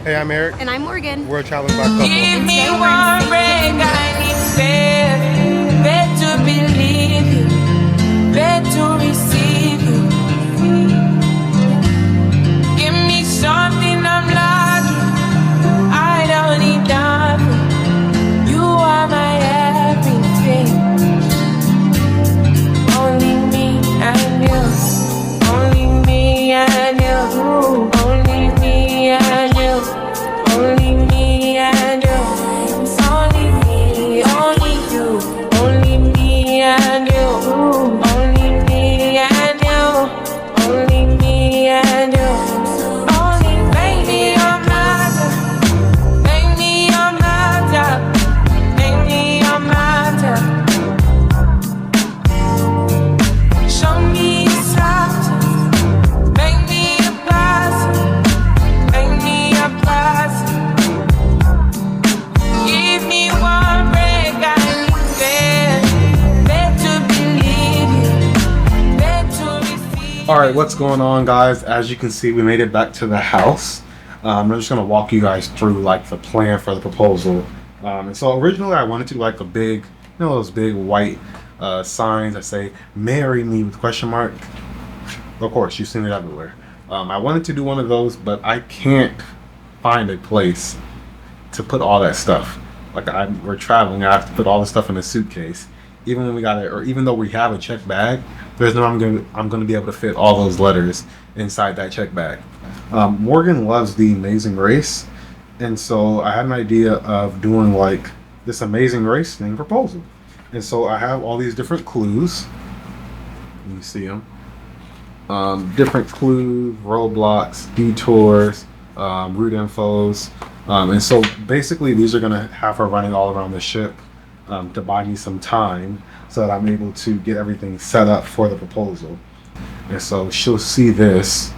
Hey, I'm Eric. And I'm Morgan. We're a traveling black couple. Give me one break, I need faith, faith to believe you, faith to receive you. Give me something I'm lacking, I don't need nothing. You are my everything. Only me and you, only me and you, only me and you. Only me and you, only me, only you, only me and you, only me and you, only me and you, only make me your matter, make me your matter, make me your matter. Show me your side, make me a blessing, make me a blessing. Alright, what's going on, guys? As you can see, we made it back to the house. I'm just going to walk you guys through like the plan for the proposal. And so originally I wanted to do like a big, those big white signs that say marry me with question mark. Of course, you've seen it everywhere. I wanted to do one of those, but I can't find a place to put all that stuff. Like we're traveling, I have to put all the stuff in a suitcase. Even when we got it, or even though we have a check bag, there's no I'm gonna be able to fit all those letters inside that check bag. Morgan loves The Amazing Race, and so I had an idea of doing like this Amazing Race thing proposal. And so I have all these different clues. You see them. Different clues, roadblocks, detours, route infos. And so basically these are gonna have her running all around the ship to buy me some time so that I'm able to get everything set up for the proposal. And so she'll see this,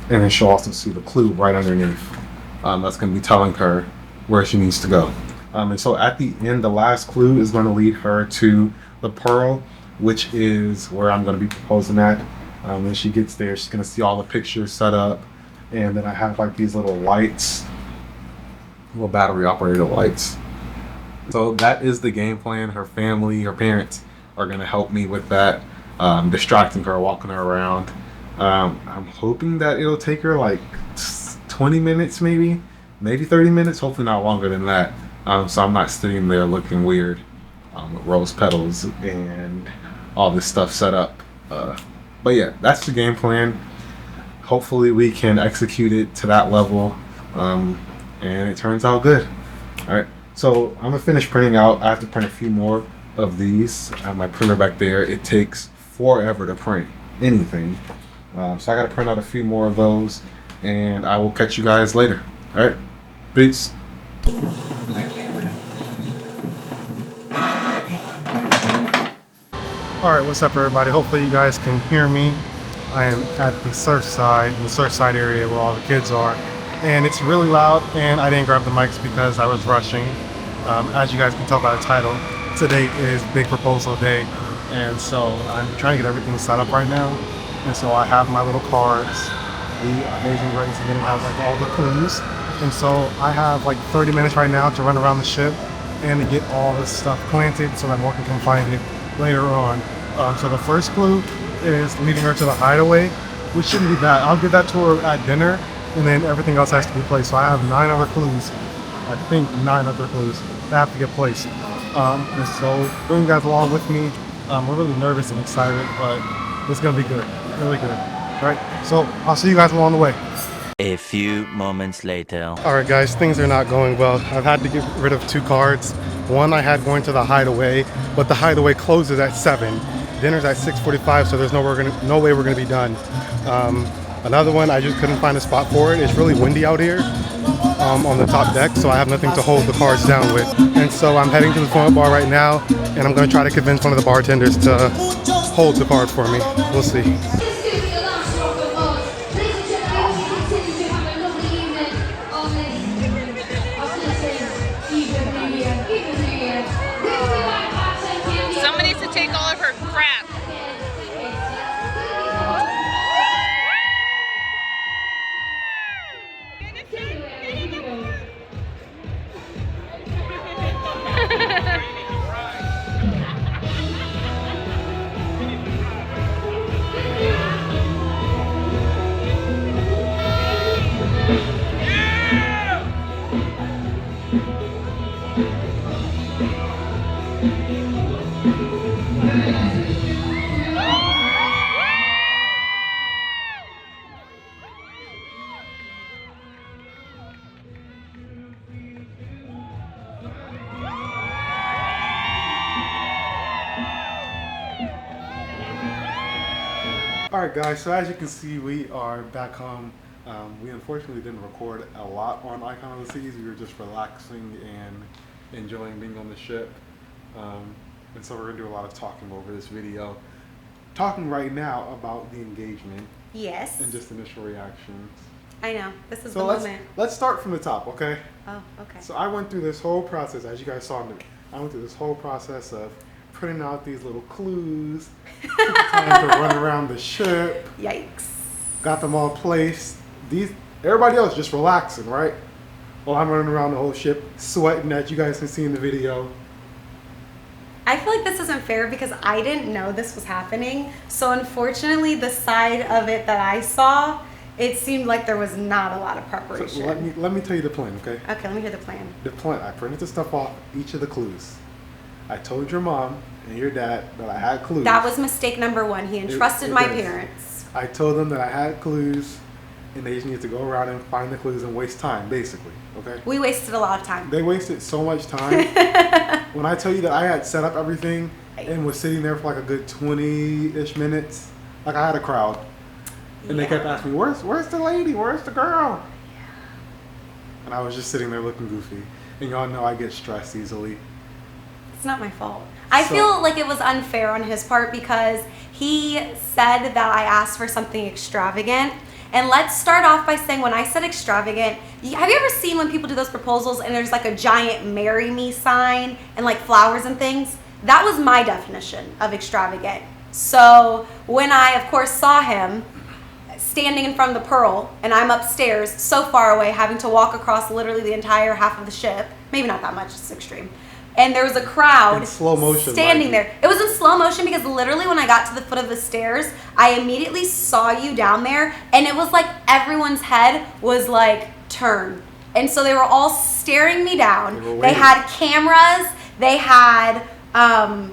and then she'll also see the clue right underneath. That's gonna be telling her where she needs to go. And so at the end, the last clue is gonna lead her to the Pearl, which is where I'm gonna be proposing at. When she gets there, she's gonna see all the pictures set up, and then I have like these little lights, little battery operated lights. So that is the game plan. Her family, her parents are gonna help me with that, distracting her, walking her around. I'm hoping that it'll take her like 20 minutes, maybe 30 minutes, hopefully not longer than that. So I'm not sitting there looking weird with rose petals and all this stuff set up. But yeah, that's the game plan. Hopefully we can execute it to that level, and it turns out good. All right, so I'm gonna finish printing out. I have to print a few more of these. I have my printer back there. It takes forever to print anything, so I gotta print out a few more of those, and I will catch you guys later. All right, peace. Alright, what's up everybody? Hopefully you guys can hear me. I am at the Surfside area where all the kids are. And it's really loud, and I didn't grab the mics because I was rushing. As you guys can tell by the title, today is Big Proposal Day. And so I'm trying to get everything set up right now. And so I have my little cards, the Amazing Race, and then it has like all the clues. And so I have like 30 minutes right now to run around the ship and to get all this stuff planted so that Morgan can find it later on. So the first clue is leading her to the hideaway, which shouldn't be bad. I'll give that to her at dinner, and then everything else has to be placed. So I have 9 other clues. I think 9 other clues that have to get placed. And so bring you guys along with me. We're really nervous and excited, but it's gonna be good, really good. All right, so I'll see you guys along the way. A few moments later. Alright guys, things are not going well. I've had to get rid of 2 cards. One I had going to the hideaway, but the hideaway closes at 7. Dinner's at 6:45, so there's no way we're gonna be done. Another one, I just couldn't find a spot for it. It's really windy out here on the top deck, so I have nothing to hold the cards down with. And so I'm heading to the front bar right now, and I'm gonna try to convince one of the bartenders to hold the card for me. We'll see. Someone needs to take all of her crap. Get in the Alright guys, so as you can see, we are back home. We unfortunately didn't record a lot on Icon of the Seas. We were just relaxing and enjoying being on the ship. And so we're going to do a lot of talking over this video. Talking right now about the engagement. Yes. And just initial reactions. I know. This is So the let's, moment. let's start from the top, okay? Oh, okay. So I went through this whole process, as you guys saw me. I went through this whole process of printing out these little clues, took the time to run around the ship, Yikes. got them all placed. Everybody else just relaxing, right? Well, I'm running around the whole ship, sweating that you guys can see in the video. I feel like this isn't fair because I didn't know this was happening. So unfortunately, the side of it that I saw, it seemed like there was not a lot of preparation. So let me tell you the plan, okay? Okay, let me hear the plan. The plan. I printed the stuff off each of the clues. I told your mom and your dad that I had clues. That was mistake number one. He entrusted my is. parents. I told them that I had clues, and they just need to go around and find the clues and waste time, basically. Okay. We wasted a lot of time. They wasted so much time. When I tell you that I had set up everything and was sitting there for like a good 20-ish minutes, like I had a crowd, and they kept asking me, "Where's the lady? Where's the girl?" Yeah. And I was just sitting there looking goofy. And y'all know I get stressed easily. It's not my fault. I feel like it was unfair on his part because he said that I asked for something extravagant. And let's start off by saying when I said extravagant, have you ever seen when people do those proposals and there's like a giant marry me sign and like flowers and things? That was my definition of extravagant. So when I, of course, saw him standing in front of the Pearl and I'm upstairs so far away having to walk across literally the entire half of the ship, maybe not that much, it's extreme. And there was a crowd in slow motion, standing there. It was in slow motion because literally when I got to the foot of the stairs, I immediately saw you down there and it was like everyone's head was like turned. And so they were all staring me down. They had cameras. They had, I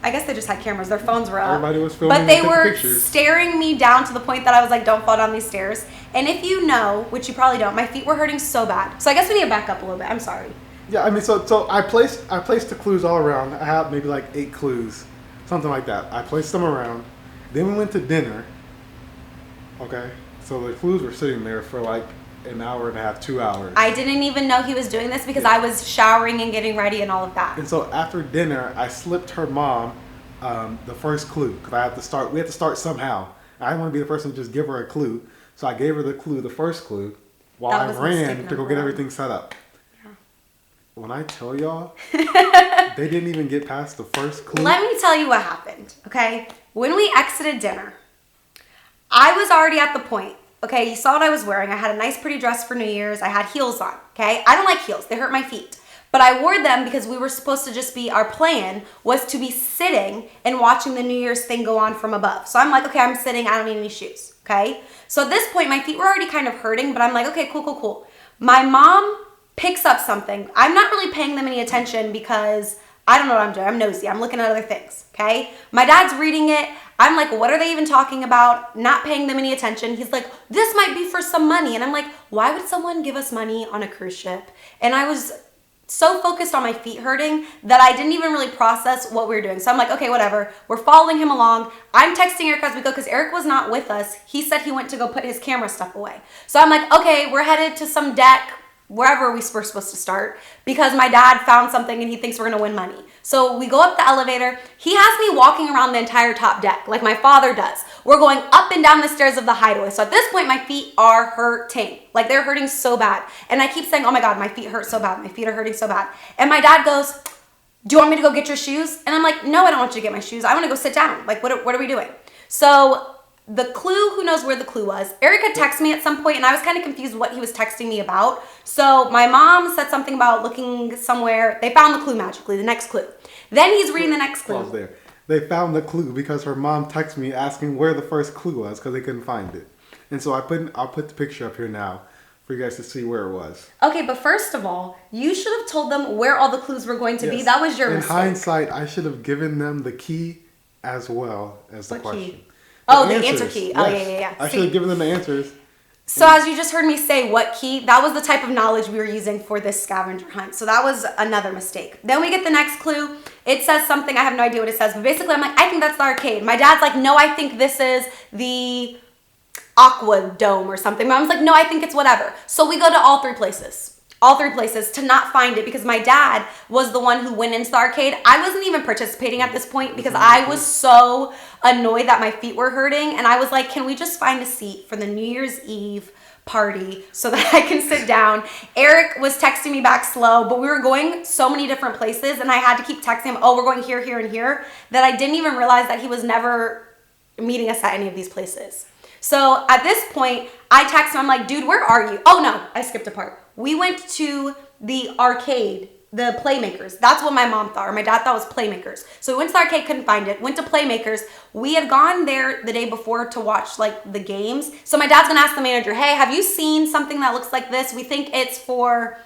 guess they just had cameras. Their phones were up. Everybody was filming. But they and were taking pictures. Staring me down to the point that I was like, don't fall down these stairs. And if you know, which you probably don't, my feet were hurting so bad. So I guess we need to back up a little bit. I'm sorry. Yeah, I mean, so I placed the clues all around. I had maybe like 8 clues, something like that. I placed them around. Then we went to dinner. Okay, so the clues were sitting there for like an hour and a half, 2 hours. I didn't even know he was doing this because I was showering and getting ready and all of that. And so after dinner, I slipped her mom the first clue because we had to start somehow. I didn't want to be the person to just give her a clue, so I gave her the first clue, while I ran to go get everything set up. When I tell y'all, they didn't even get past the first clue. Let me tell you what happened, okay? When we exited dinner, I was already at the point, okay? You saw what I was wearing. I had a nice pretty dress for New Year's. I had heels on, okay? I don't like heels. They hurt my feet. But I wore them because we were supposed to just be, our plan was to be sitting and watching the New Year's thing go on from above. So I'm like, okay, I'm sitting. I don't need any shoes, okay? So at this point, my feet were already kind of hurting, but I'm like, okay, cool. My mom picks up something. I'm not really paying them any attention because I don't know what I'm doing. I'm nosy. I'm looking at other things, okay? My dad's reading it. I'm like, what are they even talking about? Not paying them any attention. He's like, this might be for some money. And I'm like, why would someone give us money on a cruise ship? And I was so focused on my feet hurting that I didn't even really process what we were doing. So I'm like, okay, whatever. We're following him along. I'm texting Eric as we go because Eric was not with us. He said he went to go put his camera stuff away. So I'm like, okay, we're headed to some deck wherever we were supposed to start because my dad found something and he thinks we're gonna win money. So we go up the elevator. He has me walking around the entire top deck like my father does. We're going up and down the stairs of the hideaway. So at this point, my feet are hurting. Like they're hurting so bad. And I keep saying, oh my God, my feet hurt so bad. My feet are hurting so bad. And my dad goes, do you want me to go get your shoes? And I'm like, no, I don't want you to get my shoes. I wanna go sit down. Like, what are we doing? So the clue, who knows where the clue was? Eric had texted me at some point and I was kind of confused what he was texting me about. So my mom said something about looking somewhere. They found the clue magically, the next clue. Then he's reading the next clue. Pause there. They found the clue because her mom texted me asking where the first clue was because they couldn't find it. And so I'll put the picture up here now for you guys to see where it was. Okay, but first of all, you should have told them where all the clues were going to be. That was your mistake. In hindsight, I should have given them the key as well as the question. Key? The answer key. Oh, yes. yeah. I should have given them the answers So as you just heard me say, what key, that was the type of knowledge we were using for this scavenger hunt. So that was another mistake. Then we get the next clue. It says something, I have no idea what it says, but basically I'm like, I think that's the arcade. My dad's like, no, I think this is the Aqua Dome or something. My mom's like, no, I think it's whatever. So we go to all three places to not find it because my dad was the one who went into the arcade. I wasn't even participating at this point because I was so annoyed that my feet were hurting, and I was like, can we just find a seat for the New Year's Eve party so that I can sit down? Eric was texting me back slow, but we were going so many different places and I had to keep texting him, oh, we're going here, here, and here, that I didn't even realize that he was never meeting us at any of these places. So at this point, I text him, I'm like, dude, where are you? Oh no, I skipped a part. We went to the arcade, the Playmakers. That's what my mom thought, or my dad thought was Playmakers. So we went to the arcade, couldn't find it. Went to Playmakers. We had gone there the day before to watch like the games. So my dad's gonna ask the manager, hey, have you seen something that looks like this? We think it's for,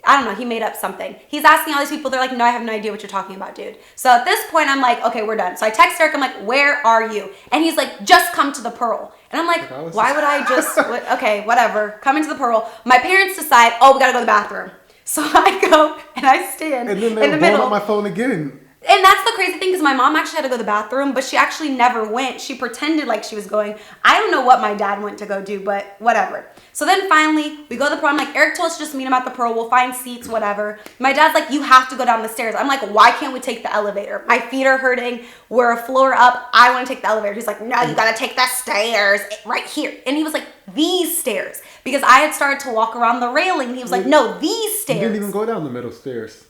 I don't know, he made up something. He's asking all these people, they're like, no, I have no idea what you're talking about, dude. So at this point, I'm like, okay, we're done. So I text Eric, I'm like, where are you? And he's like, just come to the Pearl. And I'm like, why would I just, okay, whatever, come into the Pearl. My parents decide, oh, we gotta go to the bathroom. So I go and I stand And then in they the blow middle. up my phone again. And that's the crazy thing because my mom actually had to go to the bathroom, but she actually never went. She pretended like she was going. I don't know what my dad went to go do, but whatever. So then finally, we go to the Pearl. I'm like, Eric told us to just meet him at the Pearl. We'll find seats, whatever. My dad's like, you have to go down the stairs. I'm like, why can't we take the elevator? My feet are hurting. We're a floor up. I want to take the elevator. He's like, no, you got to take the stairs right here. And he was like, these stairs. Because I had started to walk around the railing. And he was like, no, these stairs. You didn't even go down the middle stairs.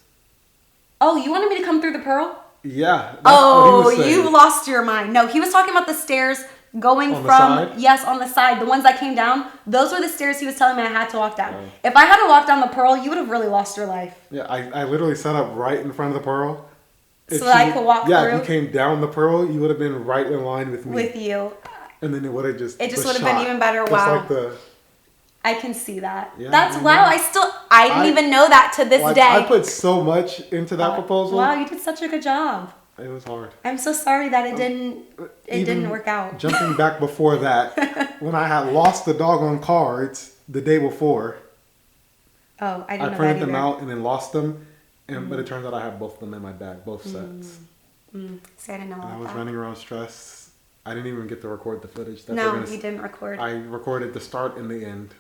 Oh, you wanted me to come through the Pearl? Yeah. Oh, you've lost your mind. No, he was talking about the stairs going On the from, side? yes, on the side. The ones that came down, those were the stairs he was telling me I had to walk down. Oh. If I had to walk down the Pearl, you would have really lost your life. Yeah, I literally set up right in front of the Pearl. So that I could walk yeah, through? if you came down the Pearl, you would have been right in line with me. With you. And then it would have just It just the would have been shot. even better. Just Wow. like the, I can see that. Yeah, That's, I wow, know. I didn't even know that to this day. I put so much into that proposal. Wow, you did such a good job. It was hard. I'm so sorry that it didn't work out. Jumping back before that, when I had lost the doggone cards the day before, Oh, I didn't know that printed them either. out and then lost them. And but it turns out I had both of them in my bag, both sets. See, I didn't know And I about was that. running around stressed. I didn't even get to record the footage. That No, they're gonna you didn't record. I recorded the start and the end.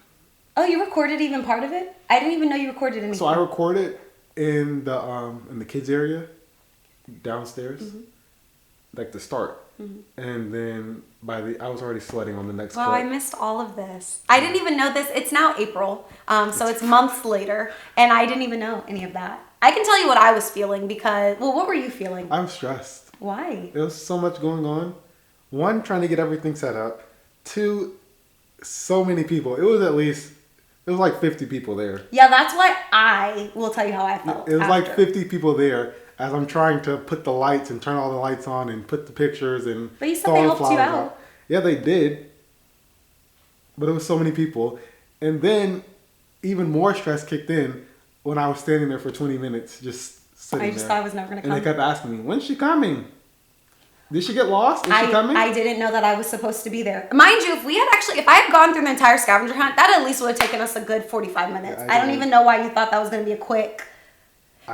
Oh, you recorded even part of it? I didn't even know you recorded anything. So I recorded in the kids area downstairs, like the start, and then I was already sweating on the next. Wow, clip. I missed all of this. I didn't even know this. It's now April, so it's months later, and I didn't even know any of that. I can tell you what I was feeling because, well, what were you feeling? I'm stressed. Why? There was so much going on. One, trying to get everything set up. Two, so many people. It was like 50 people there. Yeah, that's why I will tell you how I felt. It was after. like 50 people there as I'm trying to put the lights and turn all the lights on and put the pictures and But you said throw they all the helped you flowers out. Yeah, they did. But it was so many people. And then even more stress kicked in when I was standing there for 20 minutes just sitting I just there. thought I was never going to And come. they kept asking me, when's she coming? Did she get lost? Is she coming? I didn't know that I was supposed to be there. Mind you, if I had gone through the entire scavenger hunt, that at least would have taken us a good 45 minutes. Yeah, I don't even know why you thought that was going to be a quick.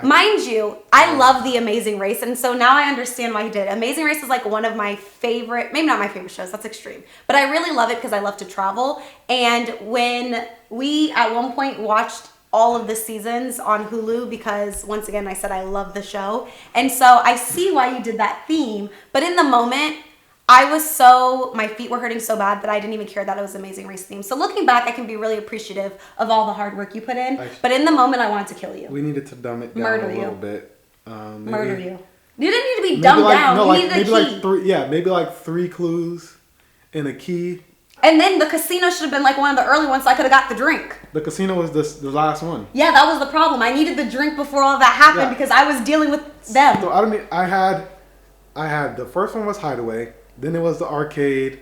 Mind you, I love The Amazing Race, and so now I understand why he did. Amazing Race is like one of my favorite, maybe not my favorite shows, that's extreme, but I really love it because I love to travel. And when we at one point watched all of the seasons on Hulu, because once again, I said I love the show. And so I see why you did that theme, but in the moment, my feet were hurting so bad that I didn't even care that it was Amazing Race theme. So looking back, I can be really appreciative of all the hard work you put in, but in the moment, I wanted to kill you. We needed to dumb it down Murder a you. little bit. Murder you. You didn't need to be dumbed down. You needed a key. Maybe like 3 clues and a key. And then the casino should have been like one of the early ones so I could have got the drink. The casino was the last one. Yeah, that was the problem. I needed the drink before all that happened because I was dealing with them. So I had the first one was Hideaway, then it was the arcade,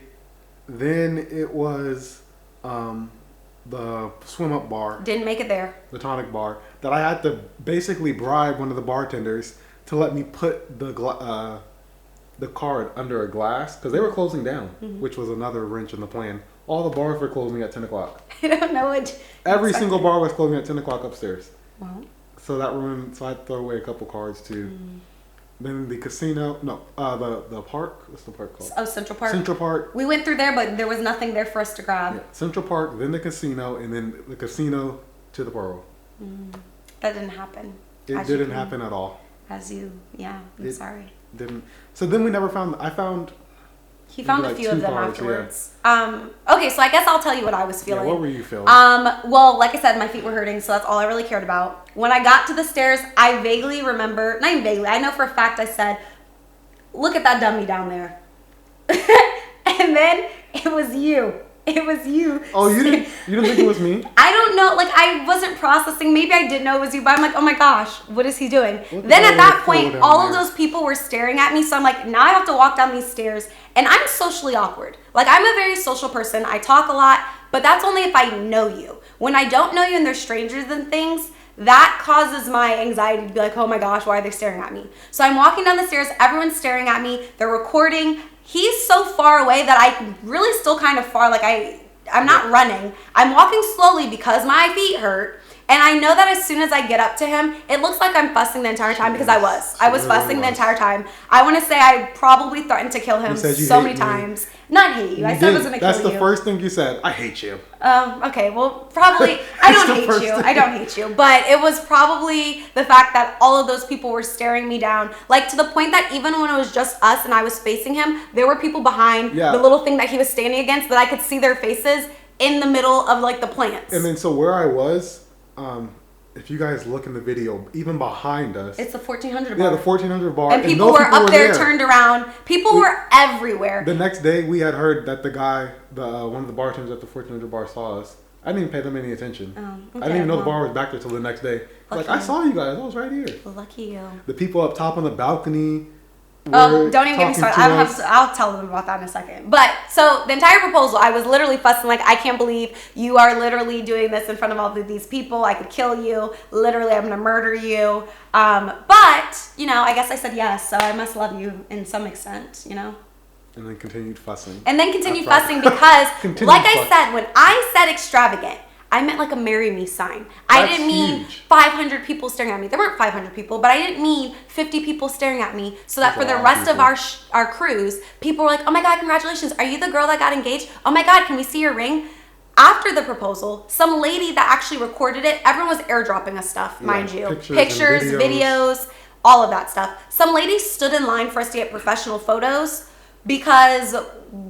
then it was the swim up bar, Didn't make it there. the tonic bar, that I had to basically bribe one of the bartenders to let me put the card under a glass because they were closing down, which was another wrench in the plan. All the bars were closing at 10 o'clock. I don't know what. Every single bar was closing at 10 o'clock upstairs. Well, So that room, so I throw away a couple cards too. Then the casino, no, the park. What's the park called? oh, Central Park. Central Park. We went through there, but there was nothing there for us to grab. Yeah, Central Park, then the casino, and then the casino to the Pearl. That didn't happen. It didn't happen at all. Yeah, I'm sorry. Didn't. So then we never found. I found. He found like a few two of them cards, afterwards. Okay, so I guess I'll tell you what I was feeling. Yeah, what were you feeling? Well, like I said, my feet were hurting, so that's all I really cared about. When I got to the stairs, I vaguely remember, not even vaguely, I know for a fact I said, look at that dummy down there. And then it was you. It was you. Oh, you didn't think it was me? I don't know, like I wasn't processing. Maybe I did know it was you, but I'm like, oh my gosh, what is he doing? Then at that point, all of those people were staring at me, so I'm like, now I have to walk down these stairs, and I'm socially awkward. Like I'm a very social person. I talk a lot, but that's only if I know you. When I don't know you and they're strangers and things, that causes my anxiety to be like, oh my gosh, why are they staring at me? So I'm walking down the stairs, everyone's staring at me, they're recording. He's so far away that I really still kind of far, like I'm not running. I'm walking slowly because my feet hurt. And I know that as soon as I get up to him, it looks like I'm fussing the entire time because I was fussing the entire time. I want to say I probably threatened to kill him so many times. Not hate you. I said I was going to kill you. That's the first thing you said. I hate you. Okay, well, probably, I don't hate you. I don't hate you. But it was probably the fact that all of those people were staring me down. Like, to the point that even when it was just us and I was facing him, there were people behind the little thing that he was standing against that I could see their faces in the middle of, like, the plants. And then, so where I was, if you guys look in the video, even behind us, it's the 1400 bar. Yeah, the 1400 bar. And people were up there, turned around. People were everywhere. The next day, we had heard that the guy, one of the bartenders at the 1400 bar saw us. I didn't even pay them any attention. I didn't even know the bar was back there till the next day. Like, I saw you guys. I was right here. Lucky you. The people up top on the balcony. Oh, don't even get me started. I'll tell them about that in a second. But so the entire proposal, I was literally fussing like, I can't believe you are literally doing this in front of all of these people. I could kill you. Literally, I'm gonna murder you. But you know, I guess I said yes, so I must love you in some extent, you know. And then continued fussing. Because, like I said, when I said extravagant, I meant like a marry me sign. I didn't mean 500 people staring at me. There weren't 500 people, but I didn't mean 50 people staring at me. So that for the rest of our cruise, people were like, oh my God, congratulations. Are you the girl that got engaged? Oh my God, can we see your ring? After the proposal, some lady that actually recorded it, everyone was airdropping us stuff, mind you. Pictures, videos, all of that stuff. Some lady stood in line for us to get professional photos because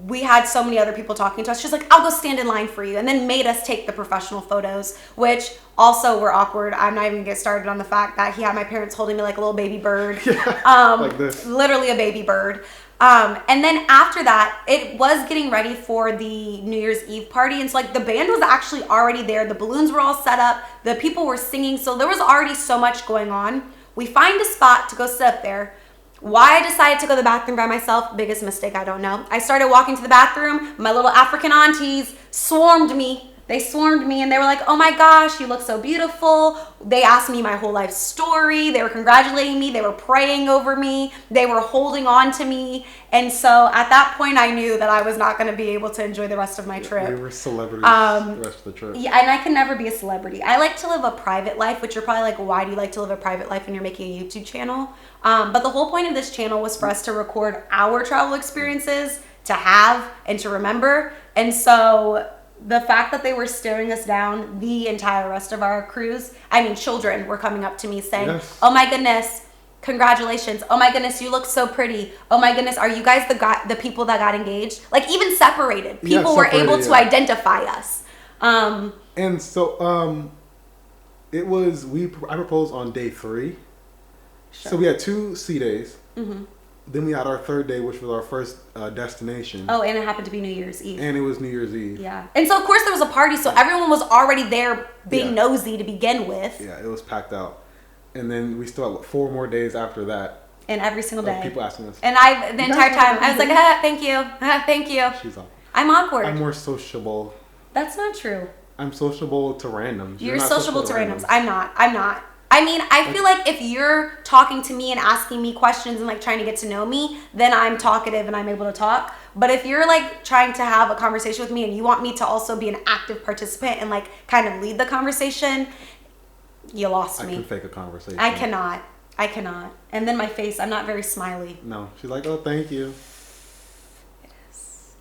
we had so many other people talking to us. She's like, I'll go stand in line for you, and then made us take the professional photos, which also were awkward. I'm not even gonna get started on the fact that he had my parents holding me like a little baby bird. Like this. Literally a baby bird. And then after that, it was getting ready for the New Year's Eve party, and so like the band was actually already there. The balloons were all set up. The people were singing, so there was already so much going on. We find a spot to go sit up there. Why I decided to go to the bathroom by myself, biggest mistake, I don't know. I started walking to the bathroom. My little African aunties swarmed me. They swarmed me and they were like, oh my gosh, you look so beautiful. They asked me my whole life story. They were congratulating me. They were praying over me. They were holding on to me. And so at that point, I knew that I was not going to be able to enjoy the rest of my trip. We were celebrities the rest of the trip. Yeah, and I can never be a celebrity. I like to live a private life, which you're probably like, why do you like to live a private life when you're making a YouTube channel? But the whole point of this channel was for us to record our travel experiences, to have and to remember. And so the fact that they were staring us down the entire rest of our cruise, I mean, children were coming up to me saying, yes, oh my goodness, congratulations. Oh my goodness, you look so pretty. Oh my goodness, are you guys the people that got engaged? Like even separated, people were able to identify us. And so it was, I proposed on day 3. Sure. So we had 2 sea days. Mm-hmm. Then we had our 3rd day, which was our first destination. Oh, and it happened to be New Year's Eve. And it was New Year's Eve. Yeah. And so, of course, there was a party, so everyone was already there being nosy to begin with. Yeah, it was packed out. And then we still had 4 more days after that. And every single day. People asking us. And the entire time, I was like, thank you. Thank you. She's awkward. I'm awkward. I'm more sociable. That's not true. I'm sociable to randoms. You're sociable to randoms. I'm not. I mean, I feel like if you're talking to me and asking me questions and like trying to get to know me, then I'm talkative and I'm able to talk. But if you're like trying to have a conversation with me and you want me to also be an active participant and like kind of lead the conversation, you lost me. I can fake a conversation. I cannot. And then my face, I'm not very smiley. No, she's like, oh, thank you.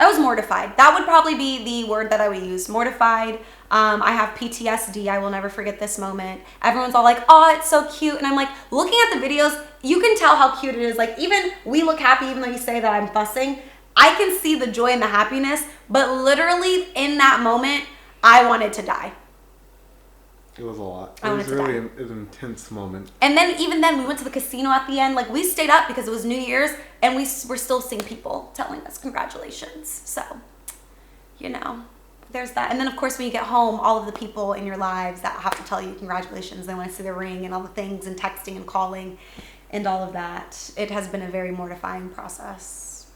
I was mortified. That would probably be the word that I would use. Mortified. I have PTSD. I will never forget this moment. Everyone's all like, oh, it's so cute. And I'm like, looking at the videos, you can tell how cute it is. Like, even we look happy, even though you say that I'm fussing. I can see the joy and the happiness. But literally, in that moment, I wanted to die. It was a lot. I It was wanted to really die. an intense moment. And then, even then, we went to the casino at the end. Like, we stayed up because it was New Year's, and we were still seeing people telling us congratulations. So, you know, there's that. And then, of course, when you get home, all of the people in your lives that have to tell you congratulations, they want to see the ring and all the things and texting and calling and all of that. It has been a very mortifying process.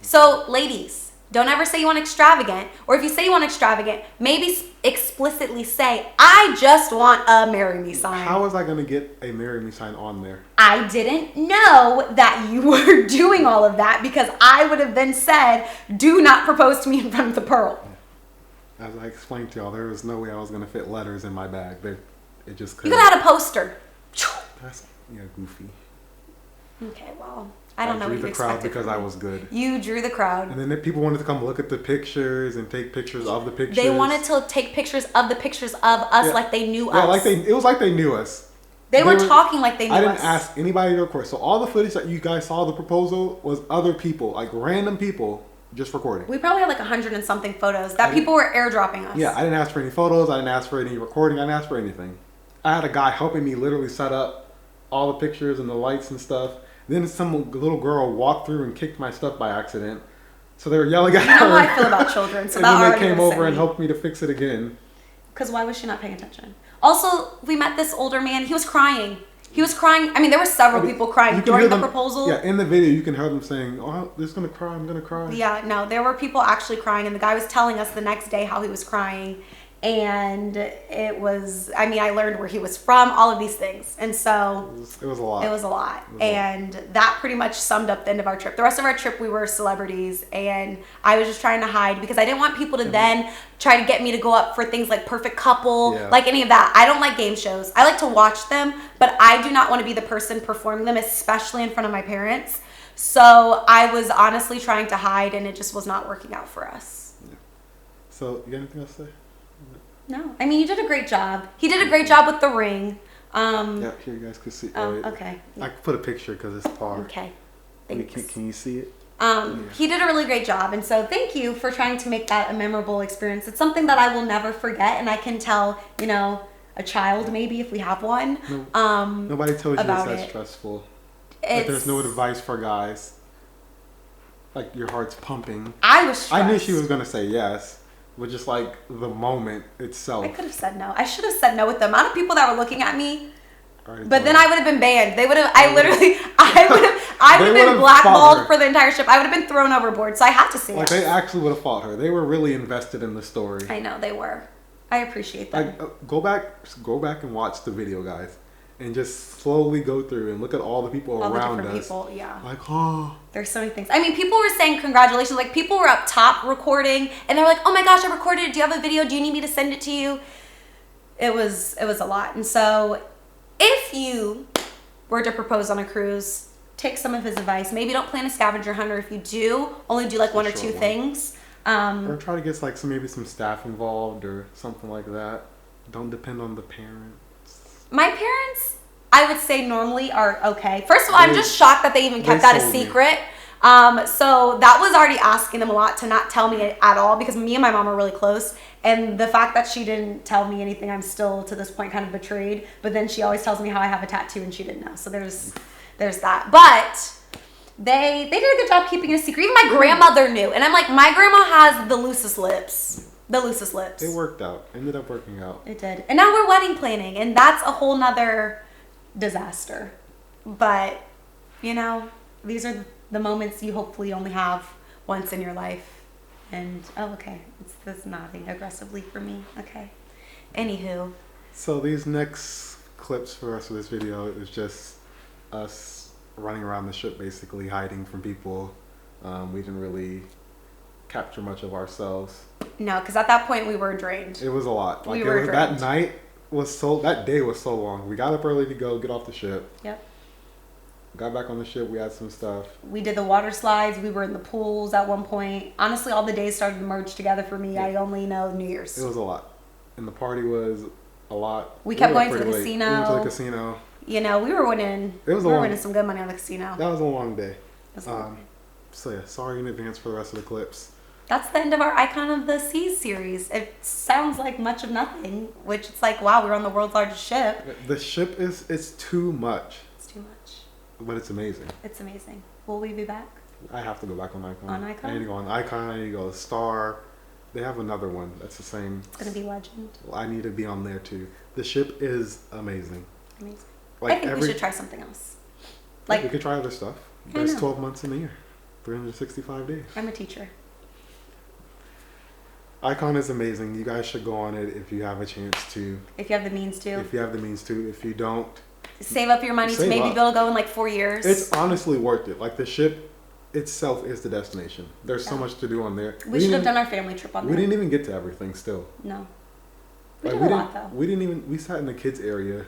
So, ladies, don't ever say you want extravagant. Or if you say you want extravagant, maybe explicitly say, I just want a marry me sign. How was I going to get a marry me sign on there? I didn't know that you were doing all of that because I would have then said, do not propose to me in front of the pearl. As I explained to y'all, there was no way I was going to fit letters in my bag. It just You couldn't. could have had a poster. That's, goofy. Okay, well, I don't know what drew you the crowd expected because from I me. was good. You drew the crowd. And then people wanted to come look at the pictures and take pictures of the pictures. They wanted to take pictures of us like they knew us. Yeah, it was like they knew us. They were talking like they knew us. I didn't ask anybody to record. So all the footage that you guys saw, the proposal, was other people, like random people, just recording. We probably had like 100 and something photos that people were airdropping us. Yeah, I didn't ask for any photos. I didn't ask for any recording. I didn't ask for anything. I had a guy helping me literally set up all the pictures and the lights and stuff. Then some little girl walked through and kicked my stuff by accident. So they were yelling at her. You know how I feel about children. So and that then already they came over and me. helped me to fix it again. Because why was she not paying attention? Also, we met this older man. He was crying. I mean, there were several people crying during the proposal. Yeah, in the video, you can hear them saying, oh, I'm going to cry, I'm going to cry. Yeah, no, there were people actually crying. And the guy was telling us the next day how he was crying. And it was, I mean, I learned where he was from, all of these things. And so it was a lot. It was a lot. And that pretty much summed up the end of our trip. The rest of our trip, we were celebrities. And I was just trying to hide because I didn't want people to then try to get me to go up for things like Perfect Couple, like any of that. I don't like game shows. I like to watch them, but I do not want to be the person performing them, especially in front of my parents. So I was honestly trying to hide, and it just was not working out for us. Yeah. So, you got anything else to say? No. I mean, you did a great job. He did a great job with the ring. Yeah, here you guys can see. Okay. I can put a picture because it's far. Okay. Thanks. Can you see it? He did a really great job, and so thank you for trying to make that a memorable experience. It's something that I will never forget, and I can tell, a child maybe if we have one. Nobody tells you it's about that it. stressful. Like there's no advice for guys. Like your heart's pumping. I was stressed. I knew she was gonna say yes, but just like the moment itself. I could have said no. I should have said no with the amount of people that were looking at me. But then I would have been banned. They would have. I would have been blackballed for the entire trip. I would have been thrown overboard. So I had to say yes. They actually would have fought her. They were really invested in the story. I know they were. I appreciate that. Go back and watch the video, guys, and just slowly go through and look at all the people around us. People, yeah. Like, oh. There's so many things. I mean, people were saying congratulations. Like people were up top recording, and they're like, "Oh my gosh, I recorded it. Do you have a video? Do you need me to send it to you?" It was a lot, and so. If you were to propose on a cruise, take some of his advice. Maybe don't plan a scavenger hunt, or if you do, only do like one or two things. Or try to get like maybe some staff involved or something like that. Don't depend on the parents. My parents, I would say normally are okay. First of all, I'm just shocked that they even kept that a secret. So that was already asking them a lot to not tell me at all because me and my mom are really close. And the fact that she didn't tell me anything, I'm still to this point kind of betrayed. But then she always tells me how I have a tattoo and she didn't know. So there's that. But they did a good job keeping it a secret. Even my grandmother knew. And I'm like, my grandma has the loosest lips. The loosest lips. It worked out. Ended up working out. It did. And now we're wedding planning. And that's a whole nother disaster. But, these are the moments you hopefully only have once in your life. And, okay. It's nodding aggressively for me. Okay. Anywho. So these next clips for the rest of this video is just us running around the ship, basically hiding from people. We didn't really capture much of ourselves. No, because at that point we were drained. It was a lot. Like, We were that drained. that day was so long. We got up early to go get off the ship. Yep. Got back on the ship. We had some stuff. We did the water slides. We were in the pools at one point. Honestly, all the days started to merge together for me. I only know New Year's. It was a lot. And the party was a lot. We kept were going to the pretty late. casino. We went to the casino. You know, we were winning. It was we were winning some good money on the casino. That was a long day. It was a long day. So yeah, sorry in advance for the rest of the clips. That's the end of our Icon of the Seas series. It sounds like much of nothing, which it's like, wow, we're on the world's largest ship. The ship it's too much. It's too much. But it's amazing. It's amazing. Will we be back? I have to go back on Icon. On Icon? I need to go on Icon. I need to go to Star. They have another one that's the same. It's gonna be Legend. I need to be on there too. The ship is amazing. Amazing. Like I think we should try something else. Like, we could try other stuff. I There's know. 12 months in the year, 365 days. I'm a teacher. Icon is amazing. You guys should go on it if you have a chance to. If you have the means to. If you have the means to. If you don't, Save up your money to Save maybe up. be able to go in like 4 years. it's honestly worth it. Like, the ship itself is the destination. There's so Yeah. much to do on there. we should have done our family trip on We there. didn't even get to everything still. No. We Like, did a lot though. we sat in the kids area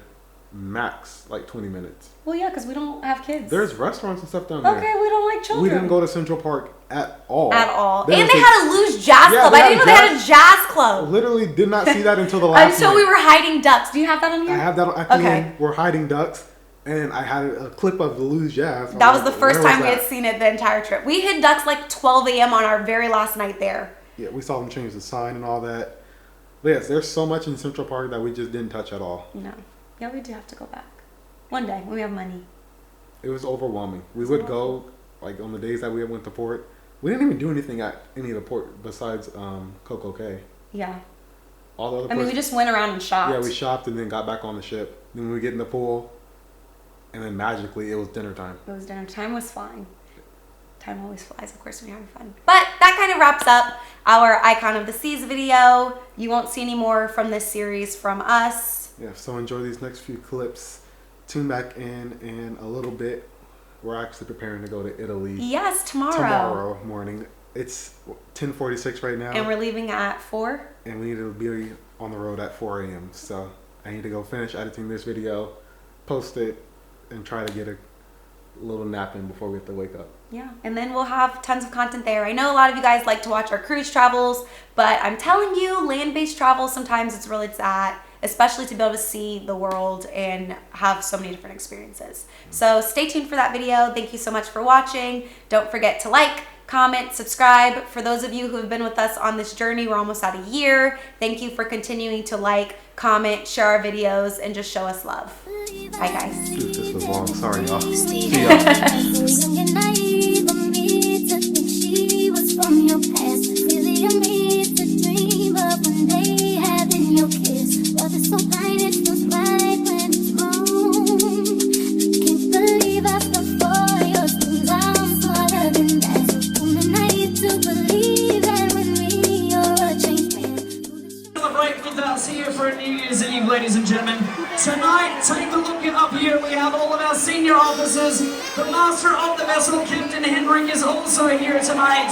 max like 20 minutes. Well, yeah, because we don't have kids. There's restaurants and stuff down there. Okay, we don't like children. We didn't go to Central Park at all. At all. Then And it's they like- had a loose jazz Yeah, club. they I had didn't a know they had a jazz club. Literally did not see that until the last Until we minute. were hiding ducks. Do you have that on I here? have that at the Okay. end. We're hiding ducks, and I had a clip of the loose jazz. That was the Where first time we that? had seen it the entire trip. We hid ducks like 12 a.m. on our very last night there. Yeah, we saw them change the sign and all that. But yes, there's so much in Central Park that we just didn't touch at all. No. Yeah, we do have to go back. One day when we have money. It was overwhelming. We would go, like, on the days that we went to port. We didn't even do anything at any of the port besides Coco Cay. Yeah. All the other I mean, we places- just went around and shopped. Yeah, we shopped and then got back on the ship. Then we get in the pool, and then magically it was dinner time. It was dinner. Time was flying. Time always flies, of course, when you're having fun. But that kind of wraps up our Icon of the Seas video. You won't see any more from this series from us. Yeah, so enjoy these next few clips. Tune back in a little bit. We're actually preparing to go to Italy Yes, tomorrow morning. It's 10:46 right now, And we're leaving at 4. and we need to be on the road at 4 a.m. So I need to go finish editing this video, post it, and try to get a little nap in before we have to wake up. Yeah, and then we'll have tons of content there. I know a lot of you guys like to watch our cruise travels, but I'm telling you, land-based travel, sometimes it's really that, especially to be able to see the world and have so many different experiences. So stay tuned for that video. Thank you so much for watching. Don't forget to like, comment, subscribe. For those of you who have been with us on this journey, we're almost at a year. Thank you for continuing to like, comment, share our videos, and just show us love. Bye, guys. Dude, this was long. Sorry, y'all. See y'all. Young and naive of me to think she was from your past. Silly of me to dream of one day having your kiss. Love is so blind, it feels right when it's wrong. Can't believe I fell for your things. I'm smarter than that. So fool and naive to believe that with me you're a changed man. Celebrate with us here for New Year's Eve, ladies and gentlemen. Tonight, take a look up here. We have all of our senior officers. The master of the vessel, Captain Hendrick, is also here tonight.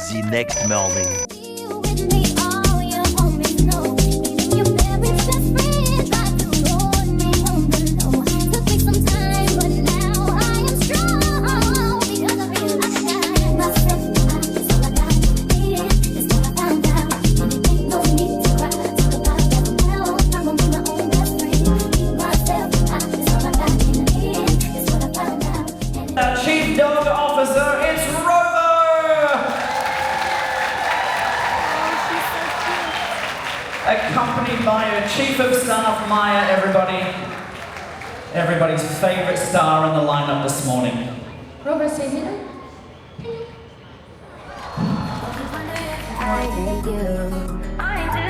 The next morning. accompanied by her Chief of Staff, Maya, everybody. Everybody's favourite star in the lineup this morning. Robert, say hello. I hate you. I do.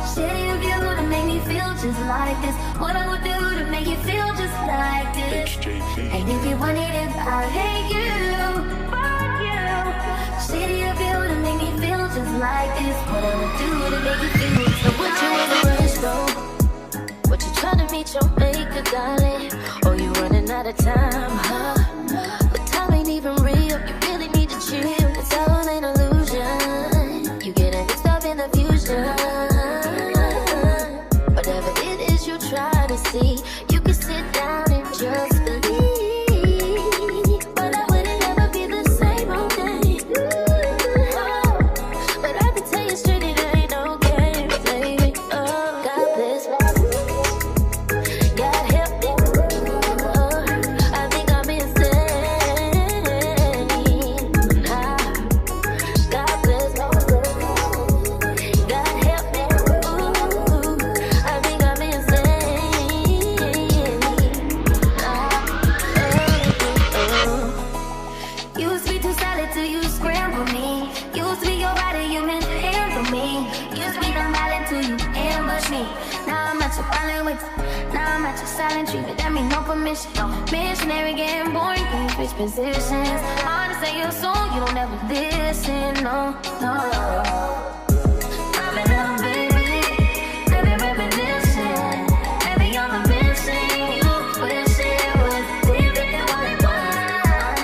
Shitty of you to make me feel just like this. What I would do to make you feel just like this. And if you want it, if I hate you, fuck you. Shitty of you to make me feel just like this. What I would do to make you feel just like this. Put you in the rush, though. What you trying to meet your maker, darling? Oh, you running out of time, huh? But time ain't even real. You really need to chill. It's all an illusion. You getting mixed up in the fusion. Whatever it is you try to see, you can sit down and just believe. But I wouldn't ever be the same old thing. But I can tell you straight, it ain't no game, baby. Oh, God bless me. God help me. I think I'm insane. God bless me. God help me. I think I'm insane. Used to be too solid till you scramble me. Used to be your body, you mishandle me. Used to be the violent till you ambush me. Now I'm at your violent with. Now I'm at your silent treatment. That means no permission. Missionary getting boring, can you switch positions? Hard to say your song, you don't ever listen. No, no. I'm in love, baby. Every reminiscence, every other mission. You wish it was different what it was.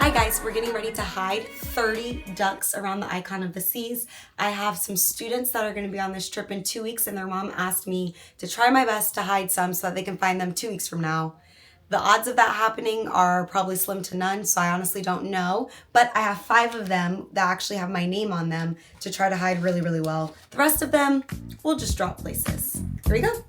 Hi guys, we're getting ready to hide 30 ducks around the icon of the seas. I have some students that are going to be on this trip in 2 weeks, and their mom asked me to try my best to hide some so that they can find them 2 weeks from now. The odds of that happening are probably slim to none, so I honestly don't know. But I have 5 of them that actually have my name on them to try to hide really, really well. The rest of them, we'll just drop places. Here we go.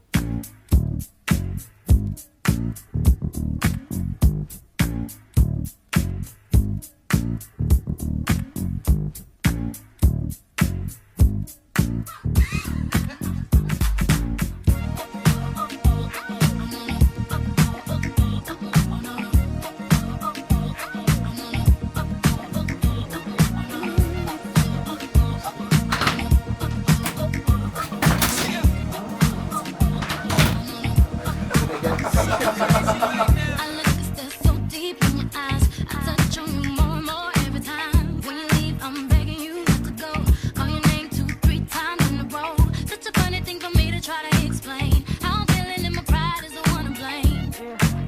I look at this so deep in your eyes. I touch on you more and more every time. When you leave, I'm begging you not to go. Call your name 2, 3 times in a row. Such a funny thing for me to try to explain. How I'm feeling and my pride is the one to blame.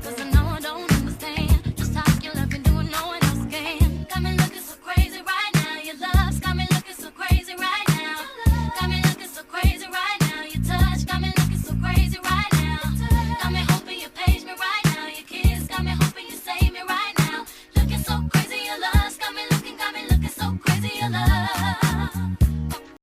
Cause I know I don't understand just how you love me doing no one else can. Got me looking so crazy right now. Your love's got me looking so crazy right now. Got me looking so crazy right now. Your touch got me looking so crazy right now. Got me hoping you page me right now. Your kiss got me hoping you save me right now. Looking so crazy, your love's got me looking so crazy, your love.